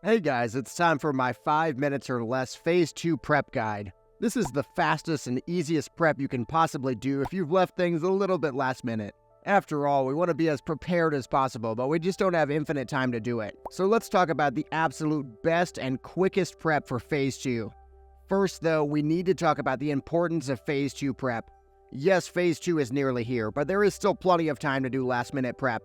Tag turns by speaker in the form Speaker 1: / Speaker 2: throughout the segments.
Speaker 1: Hey guys, it's time for my 5 minutes or less Phase 2 prep guide. This is the fastest and easiest prep you can possibly do if you've left things a little bit last minute. After all, we want to be as prepared as possible, but we just don't have infinite time to do it. So let's talk about the absolute best and quickest prep for Phase 2. First though, we need to talk about the importance of Phase 2 prep. Yes, Phase 2 is nearly here, but there is still plenty of time to do last minute prep.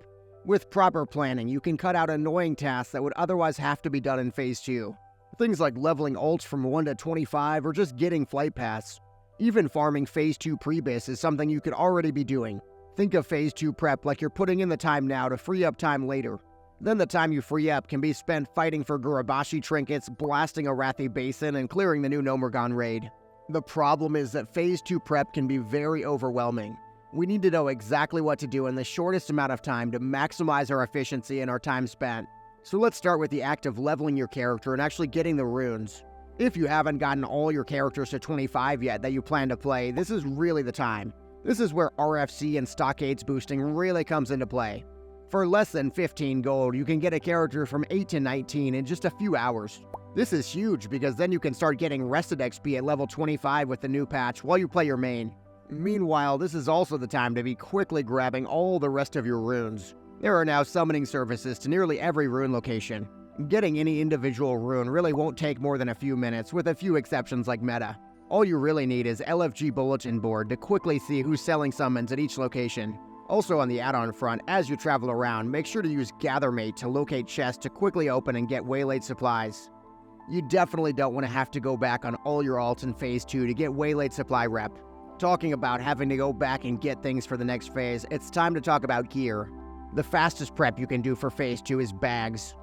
Speaker 1: With proper planning, you can cut out annoying tasks that would otherwise have to be done in Phase 2. Things like leveling ults from 1 to 25 or just getting flight paths. Even farming Phase 2 pre-bis is something you could already be doing. Think of Phase 2 prep like you're putting in the time now to free up time later. Then the time you free up can be spent fighting for Gurabashi trinkets, blasting a Arathi Basin, and clearing the new Nomergon raid. The problem is that Phase 2 prep can be very overwhelming. We need to know exactly what to do in the shortest amount of time to maximize our efficiency and our time spent. So let's start with the act of leveling your character and actually getting the runes. If you haven't gotten all your characters to 25 yet that you plan to play, this is really the time. This is where RFC and Stockades boosting really comes into play. For less than 15 gold, you can get a character from 8 to 19 in just a few hours. This is huge because then you can start getting rested XP at level 25 with the new patch while you play your main. Meanwhile, this is also the time to be quickly grabbing all the rest of your runes. There are now summoning services to nearly every rune location. Getting any individual rune really won't take more than a few minutes, with a few exceptions like meta. All you really need is LFG Bulletin Board to quickly see who's selling summons at each location. Also on the add-on front, as you travel around, make sure to use Gathermate to locate chests to quickly open and get waylaid supplies. You definitely don't want to have to go back on all your alts in Phase 2 to get waylaid supply rep. Talking about having to go back and get things for the next phase, it's time to talk about gear. The fastest prep you can do for Phase 2 is bags.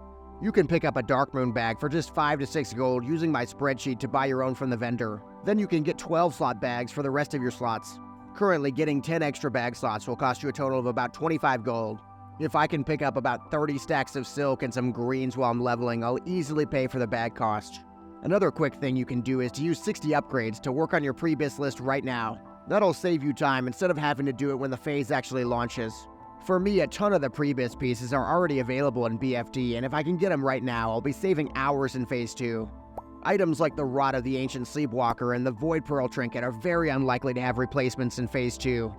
Speaker 1: You can pick up a Darkmoon bag for just 5 to 6 gold using my spreadsheet to buy your own from the vendor. Then you can get 12 slot bags for the rest of your slots. Currently, getting 10 extra bag slots will cost you a total of about 25 gold. If I can pick up about 30 stacks of silk and some greens while I'm leveling, I'll easily pay for the bag cost. Another quick thing you can do is to use 60 upgrades to work on your pre-bis list right now. That'll save you time instead of having to do it when the phase actually launches. For me, a ton of the pre-bis pieces are already available in BFD, and if I can get them right now, I'll be saving hours in Phase 2. Items like the Rod of the Ancient Sleepwalker and the Void Pearl Trinket are very unlikely to have replacements in Phase 2.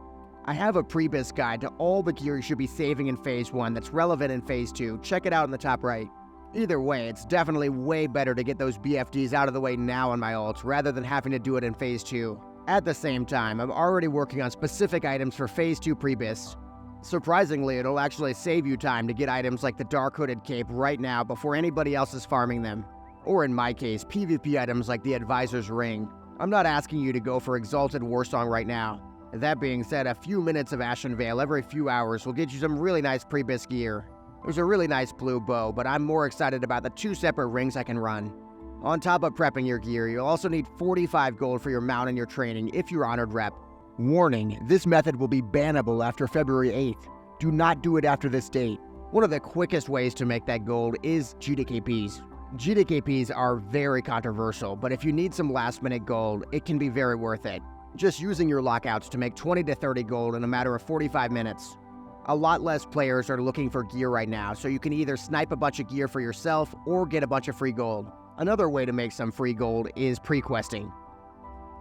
Speaker 1: I have a pre-bis guide to all the gear you should be saving in Phase 1 that's relevant in Phase 2. Check it out in the top right. Either way, it's definitely way better to get those BFDs out of the way now on my ults rather than having to do it in Phase 2. At the same time, I'm already working on specific items for Phase 2 pre-bis. Surprisingly, it'll actually save you time to get items like the Dark Hooded Cape right now before anybody else is farming them. Or in my case, PvP items like the Advisor's Ring. I'm not asking you to go for Exalted Warsong right now. That being said, a few minutes of Ashen Veil every few hours will get you some really nice pre-bis gear. There's a really nice blue bow, but I'm more excited about the 2 separate rings I can run. On top of prepping your gear, you'll also need 45 gold for your mount and your training if you're Honored Rep. Warning, this method will be bannable after February 8th. Do not do it after this date. One of the quickest ways to make that gold is GDKPs. GDKPs are very controversial, but if you need some last minute gold, it can be very worth it. Just using your lockouts to make 20 to 30 gold in a matter of 45 minutes. A lot less players are looking for gear right now, so you can either snipe a bunch of gear for yourself or get a bunch of free gold. Another way to make some free gold is pre-questing.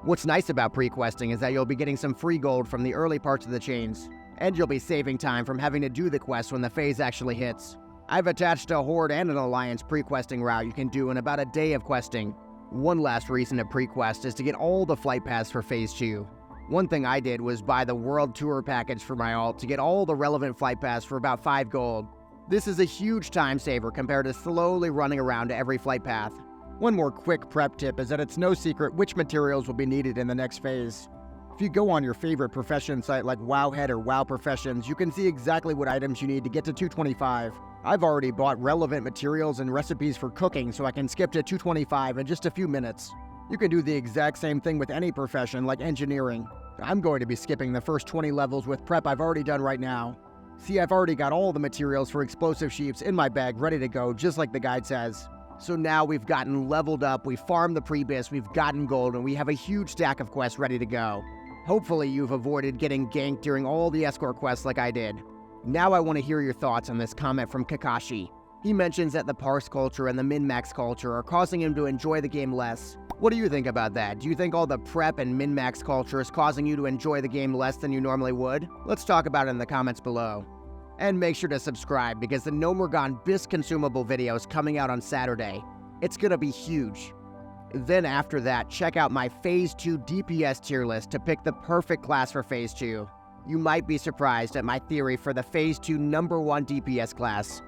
Speaker 1: What's nice about pre-questing is that you'll be getting some free gold from the early parts of the chains, and you'll be saving time from having to do the quest when the phase actually hits. I've attached a Horde and an Alliance pre-questing route you can do in about a day of questing. One last reason to pre-quest is to get all the flight paths for Phase 2. One thing I did was buy the World Tour package for my alt to get all the relevant flight paths for about 5 gold. This is a huge time saver compared to slowly running around to every flight path. One more quick prep tip is that it's no secret which materials will be needed in the next phase. If you go on your favorite profession site like Wowhead or WoW Professions, you can see exactly what items you need to get to 225. I've already bought relevant materials and recipes for cooking so I can skip to 225 in just a few minutes. You can do the exact same thing with any profession like engineering. I'm going to be skipping the first 20 levels with prep I've already done right now. See, I've already got all the materials for explosive sheaves in my bag ready to go, just like the guide says. So now we've gotten leveled up, we've farmed the pre-bis, we've gotten gold, and we have a huge stack of quests ready to go. Hopefully you've avoided getting ganked during all the escort quests like I did. Now I want to hear your thoughts on this comment from Kakashi. He mentions that the parse culture and the min-max culture are causing him to enjoy the game less. What do you think about that? Do you think all the prep and min-max culture is causing you to enjoy the game less than you normally would? Let's talk about it in the comments below. And make sure to subscribe because the No More Gone Bisque consumable video is coming out on Saturday. It's gonna be huge. Then after that, check out my Phase 2 DPS tier list to pick the perfect class for Phase 2. You might be surprised at my theory for the Phase 2 #1 DPS class.